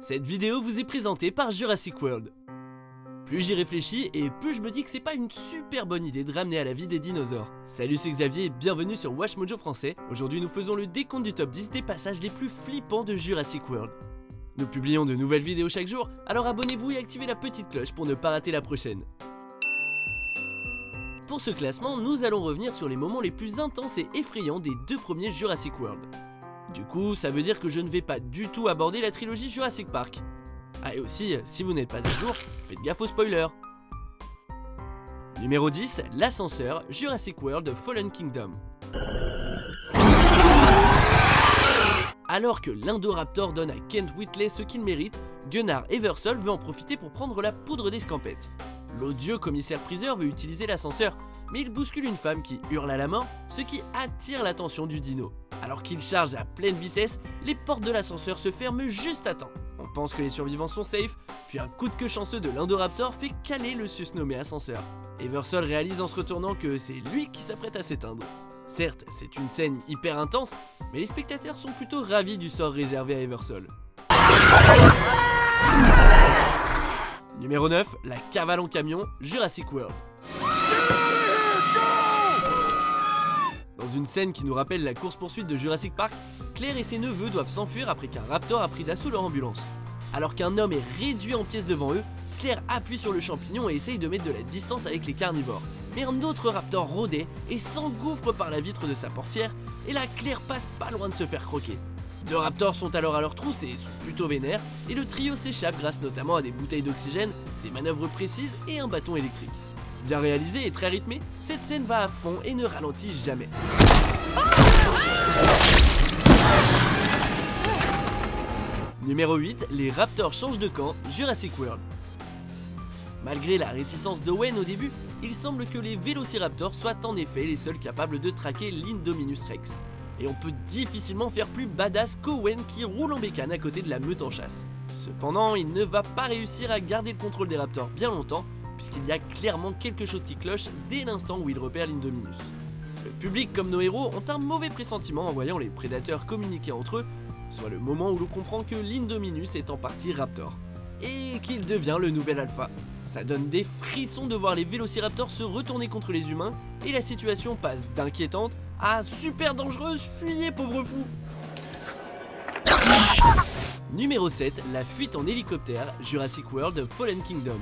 Cette vidéo vous est présentée par Jurassic World. Plus j'y réfléchis et plus je me dis que c'est pas une super bonne idée de ramener à la vie des dinosaures. Salut, c'est Xavier et bienvenue sur Watch Mojo français. Aujourd'hui nous faisons le décompte du top 10 des passages les plus flippants de Jurassic World. Nous publions de nouvelles vidéos chaque jour, alors abonnez-vous et activez la petite cloche pour ne pas rater la prochaine. Pour ce classement, nous allons revenir sur les moments les plus intenses et effrayants des deux premiers Jurassic World. Du coup, ça veut dire que je ne vais pas du tout aborder la trilogie Jurassic Park. Ah, et aussi, si vous n'êtes pas à jour, faites gaffe aux spoilers. Numéro 10, l'ascenseur, Jurassic World Fallen Kingdom. Alors que l'Indoraptor donne à Kent Whitley ce qu'il mérite, Gunnar Eversole veut en profiter pour prendre la poudre d'escampette. L'odieux commissaire-priseur veut utiliser l'ascenseur, mais il bouscule une femme qui hurle à la mort, ce qui attire l'attention du dino. Alors qu'il charge à pleine vitesse, les portes de l'ascenseur se ferment juste à temps. On pense que les survivants sont safe, puis un coup de queue chanceux de l'Indoraptor fait caler le susnommé ascenseur. Eversole réalise en se retournant que c'est lui qui s'apprête à s'éteindre. Certes, c'est une scène hyper intense, mais les spectateurs sont plutôt ravis du sort réservé à Eversole. Numéro 9, la cavale en camion, Jurassic World. Dans une scène qui nous rappelle la course-poursuite de Jurassic Park, Claire et ses neveux doivent s'enfuir après qu'un raptor a pris d'assaut leur ambulance. Alors qu'un homme est réduit en pièces devant eux, Claire appuie sur le champignon et essaye de mettre de la distance avec les carnivores. Mais un autre raptor rôdait et s'engouffre par la vitre de sa portière, et là Claire passe pas loin de se faire croquer. Deux raptors sont alors à leur trousse et sont plutôt vénères, et le trio s'échappe grâce notamment à des bouteilles d'oxygène, des manœuvres précises et un bâton électrique. Bien réalisé et très rythmé, cette scène va à fond et ne ralentit jamais. Numéro 8, les raptors changent de camp, Jurassic World. Malgré la réticence d'Owen au début, il semble que les vélociraptors soient en effet les seuls capables de traquer l'Indominus Rex. Et on peut difficilement faire plus badass qu'Owen qui roule en bécane à côté de la meute en chasse. Cependant, il ne va pas réussir à garder le contrôle des raptors bien longtemps, puisqu'il y a clairement quelque chose qui cloche dès l'instant où il repère l'Indominus. Le public comme nos héros ont un mauvais pressentiment en voyant les prédateurs communiquer entre eux, soit le moment où l'on comprend que l'Indominus est en partie raptor, et qu'il devient le nouvel alpha. Ça donne des frissons de voir les vélociraptors se retourner contre les humains, et la situation passe d'inquiétante à super dangereuse, fuyez pauvre fou. Numéro 7, la fuite en hélicoptère, Jurassic World Fallen Kingdom.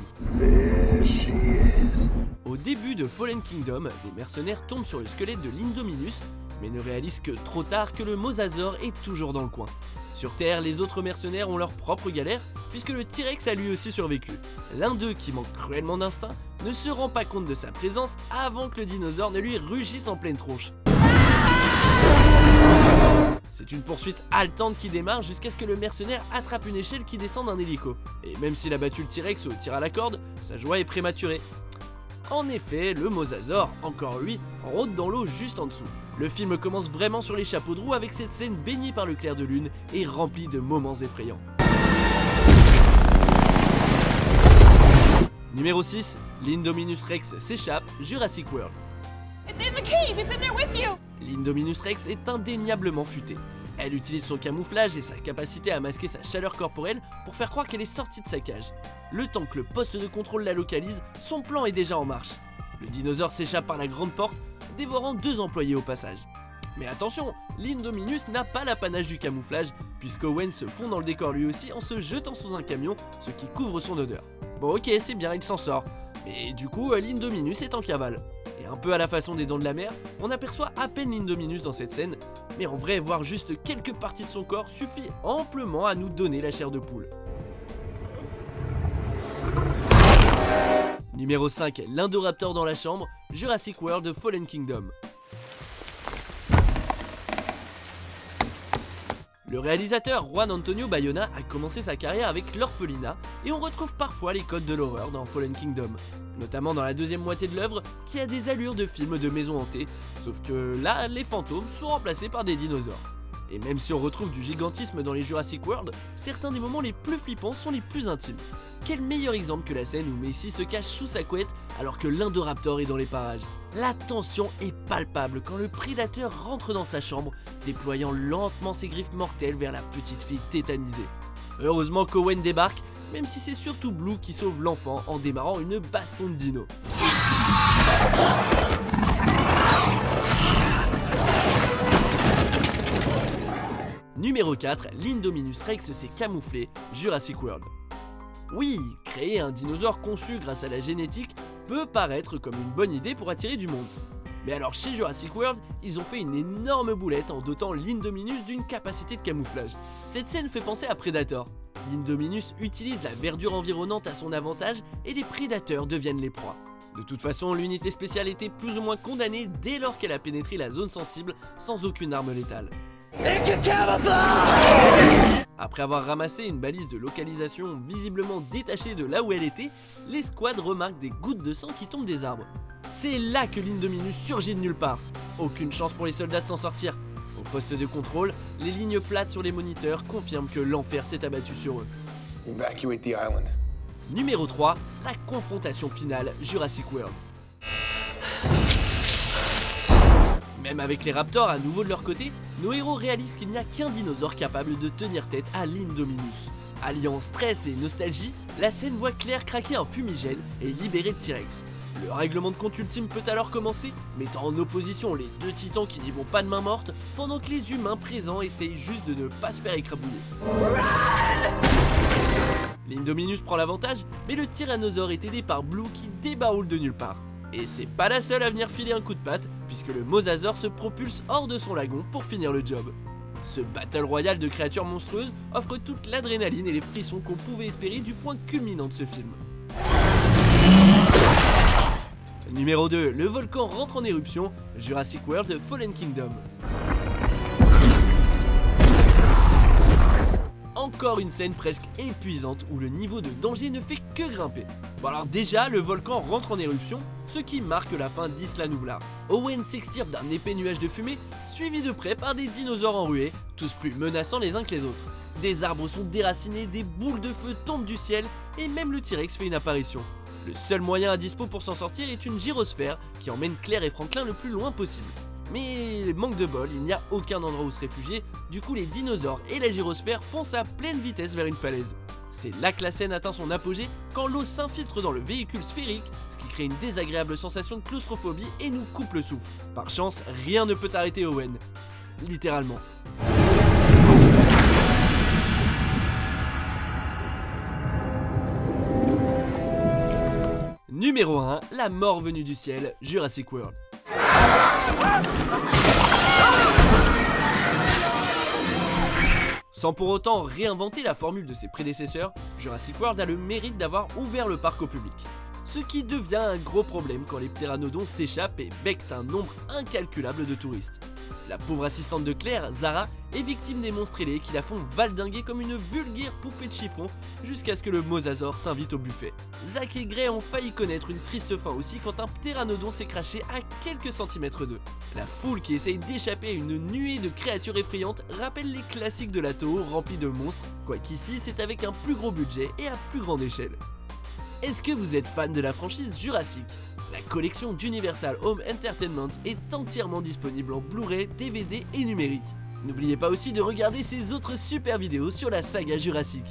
Au début de Fallen Kingdom, des mercenaires tombent sur le squelette de l'Indominus, mais ne réalisent que trop tard que le mosasaure est toujours dans le coin. Sur Terre, les autres mercenaires ont leur propre galère, puisque le T-Rex a lui aussi survécu. L'un d'eux, qui manque cruellement d'instinct, ne se rend pas compte de sa présence avant que le dinosaure ne lui rugisse en pleine tronche. C'est une poursuite haletante qui démarre jusqu'à ce que le mercenaire attrape une échelle qui descend d'un hélico. Et même s'il a battu le T-Rex au tir à la corde, sa joie est prématurée. En effet, le mosasaure, encore lui, rôde dans l'eau juste en dessous. Le film commence vraiment sur les chapeaux de roue avec cette scène baignée par le clair de lune et remplie de moments effrayants. Numéro 6, l'Indominus Rex s'échappe, Jurassic World. L'Indominus Rex est indéniablement futée. Elle utilise son camouflage et sa capacité à masquer sa chaleur corporelle pour faire croire qu'elle est sortie de sa cage. Le temps que le poste de contrôle la localise, son plan est déjà en marche. Le dinosaure s'échappe par la grande porte, dévorant 2 employés au passage. Mais attention, l'Indominus n'a pas l'apanage du camouflage, puisqu'Owen se fond dans le décor lui aussi en se jetant sous un camion, ce qui couvre son odeur. Bon ok, c'est bien, il s'en sort. Mais du coup, l'Indominus est en cavale. Et un peu à la façon des Dents de la Mer, on aperçoit à peine l'Indominus dans cette scène, mais en vrai, voir juste quelques parties de son corps suffit amplement à nous donner la chair de poule. Numéro 5, l'Indoraptor dans la chambre, Jurassic World Fallen Kingdom. Le réalisateur Juan Antonio Bayona a commencé sa carrière avec l'orphelinat et on retrouve parfois les codes de l'horreur dans Fallen Kingdom, notamment dans la deuxième moitié de l'œuvre qui a des allures de film de maison hantée, sauf que là, les fantômes sont remplacés par des dinosaures. Et même si on retrouve du gigantisme dans les Jurassic World, certains des moments les plus flippants sont les plus intimes. Quel meilleur exemple que la scène où Macy se cache sous sa couette alors que l'Indoraptor est dans les parages. La tension est palpable quand le prédateur rentre dans sa chambre, déployant lentement ses griffes mortelles vers la petite fille tétanisée. Heureusement qu'Owen débarque, même si c'est surtout Blue qui sauve l'enfant en démarrant une baston de dino. Numéro 4, l'Indominus Rex s'est camouflé, Jurassic World. Oui, créer un dinosaure conçu grâce à la génétique peut paraître comme une bonne idée pour attirer du monde. Mais alors chez Jurassic World, ils ont fait une énorme boulette en dotant l'Indominus d'une capacité de camouflage. Cette scène fait penser à Predator. L'Indominus utilise la verdure environnante à son avantage et les prédateurs deviennent les proies. De toute façon, l'unité spéciale était plus ou moins condamnée dès lors qu'elle a pénétré la zone sensible sans aucune arme létale. Après avoir ramassé une balise de localisation visiblement détachée de là où elle était, les squads remarquent des gouttes de sang qui tombent des arbres. C'est là que l'Indominus surgit de nulle part. Aucune chance pour les soldats de s'en sortir. Au poste de contrôle, les lignes plates sur les moniteurs confirment que l'enfer s'est abattu sur eux. Evacuate the island. Numéro 3, la confrontation finale Jurassic World. Même avec les Raptors à nouveau de leur côté, nos héros réalisent qu'il n'y a qu'un dinosaure capable de tenir tête à l'Indominus. Alliant stress et nostalgie, la scène voit Claire craquer un fumigène et libérer le T-Rex. Le règlement de compte ultime peut alors commencer, mettant en opposition les deux titans qui n'y vont pas de main morte, pendant que les humains présents essayent juste de ne pas se faire écrabouiller. L'Indominus prend l'avantage, mais le tyrannosaure est aidé par Blue qui débaroule de nulle part. Et c'est pas la seule à venir filer un coup de patte, puisque le mosasaure se propulse hors de son lagon pour finir le job. Ce battle royal de créatures monstrueuses offre toute l'adrénaline et les frissons qu'on pouvait espérer du point culminant de ce film. Numéro 2, le volcan rentre en éruption, Jurassic World Fallen Kingdom. Encore une scène presque épuisante où le niveau de danger ne fait que grimper. Bon alors déjà, le volcan rentre en éruption, ce qui marque la fin d'Isla Nublar. Owen s'extirpe d'un épais nuage de fumée, suivi de près par des dinosaures enrués, tous plus menaçants les uns que les autres. Des arbres sont déracinés, des boules de feu tombent du ciel, et même le T-Rex fait une apparition. Le seul moyen à dispo pour s'en sortir est une gyrosphère qui emmène Claire et Franklin le plus loin possible. Mais manque de bol, il n'y a aucun endroit où se réfugier, du coup les dinosaures et la gyrosphère foncent à pleine vitesse vers une falaise. C'est là que la scène atteint son apogée, quand l'eau s'infiltre dans le véhicule sphérique, ce qui crée une désagréable sensation de claustrophobie et nous coupe le souffle. Par chance, rien ne peut arrêter Owen. Littéralement. Numéro 1, la mort venue du ciel, Jurassic World. Sans pour autant réinventer la formule de ses prédécesseurs, Jurassic World a le mérite d'avoir ouvert le parc au public. Ce qui devient un gros problème quand les ptéranodons s'échappent et becquent un nombre incalculable de touristes. La pauvre assistante de Claire, Zara, est victime des monstres ailés qui la font valdinguer comme une vulgaire poupée de chiffon jusqu'à ce que le mosasaure s'invite au buffet. Zach et Gray ont failli connaître une triste fin aussi quand un ptéranodon s'est craché à quelques centimètres d'eux. La foule qui essaye d'échapper à une nuée de créatures effrayantes rappelle les classiques de la Toho remplis de monstres, quoiqu'ici c'est avec un plus gros budget et à plus grande échelle. Est-ce que vous êtes fan de la franchise Jurassic ? La collection d'Universal Home Entertainment est entièrement disponible en Blu-ray, DVD et numérique. N'oubliez pas aussi de regarder ces autres super vidéos sur la saga Jurassic.